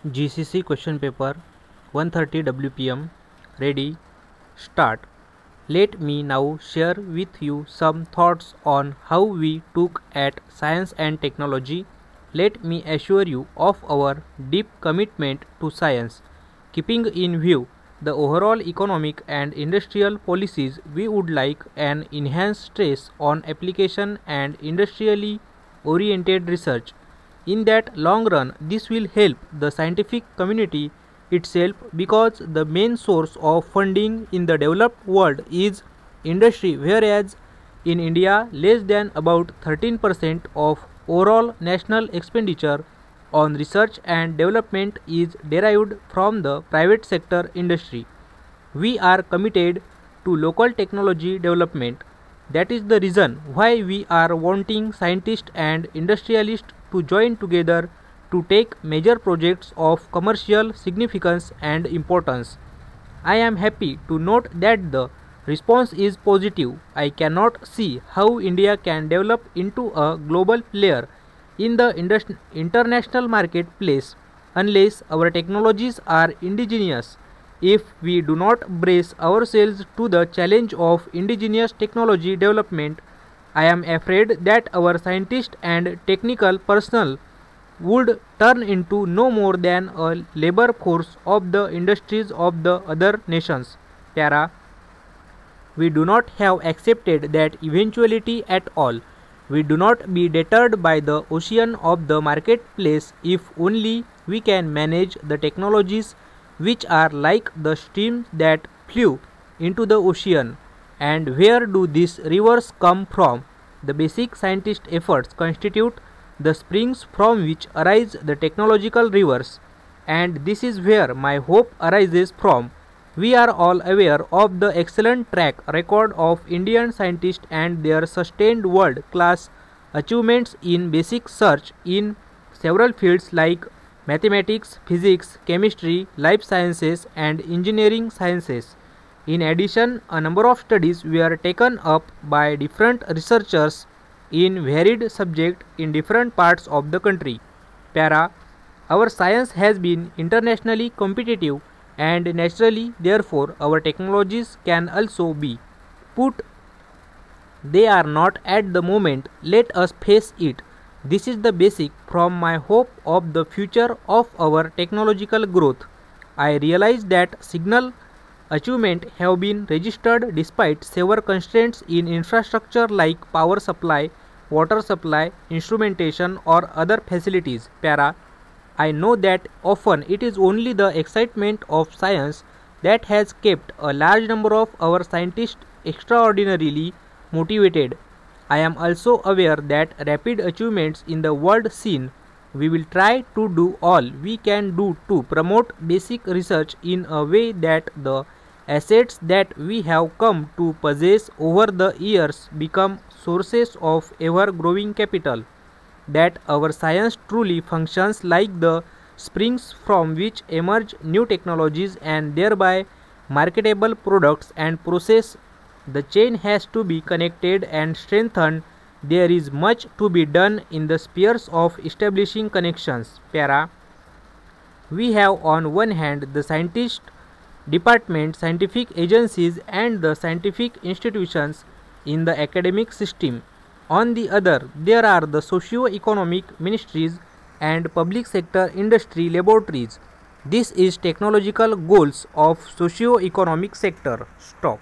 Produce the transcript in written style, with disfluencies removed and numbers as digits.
GCC question paper 130 WPM. Ready, start. Let me now share with you some thoughts on how we took at science and technology. Let me assure you of our deep commitment to science. Keeping in view the overall economic and industrial policies, we would like an enhanced stress on application and industrially oriented research. In that long run, this will help the scientific community itself because the main source of funding in the developed world is industry, whereas in India less than about 13% of overall national expenditure on research and development is derived from the private sector industry. We are committed to local technology development. That is the reason why we are wanting scientists and industrialists to join together to take major projects of commercial significance and importance. I am happy to note that the response is positive. I cannot see how India can develop into a global player in the international marketplace unless our technologies are indigenous. If we do not brace ourselves to the challenge of indigenous technology development, I am afraid that our scientists and technical personnel would turn into no more than a labor force of the industries of the other nations. Para. We do not have accepted that eventuality at all. We do not be deterred by the ocean of the marketplace if only we can manage the technologies which are like the streams that flew into the ocean. And where do these rivers come from? The basic scientist efforts constitute the springs from which arise the technological rivers, and this is where my hope arises from. We are all aware of the excellent track record of Indian scientists and their sustained world-class achievements in basic research in several fields like mathematics, physics, chemistry, life sciences, and engineering sciences. In addition, a number of studies were taken up by different researchers in varied subjects in different parts of the country. Para. Our science has been internationally competitive, and naturally, therefore, our technologies can also be put. They are not at the moment. Let us face it. This is the basic from my hope of the future of our technological growth. I realize that signal achievement have been registered despite severe constraints in infrastructure like power supply, water supply, instrumentation or other facilities. Para. I know that often it is only the excitement of science that has kept a large number of our scientists extraordinarily motivated. I am also aware that rapid achievements in the world scene. We will try to do all we can do to promote basic research in a way that the assets that we have come to possess over the years become sources of ever-growing capital, that our science truly functions like the springs from which emerge new technologies and thereby marketable products and process. The chain has to be connected and strengthened. There is much to be done in the spheres of establishing connections. Para. We have on one hand the scientist department, scientific agencies and the scientific institutions in the academic system. On the other, there are the socio-economic ministries and public sector industry laboratories. This is technological goals of socio-economic sector. Stop.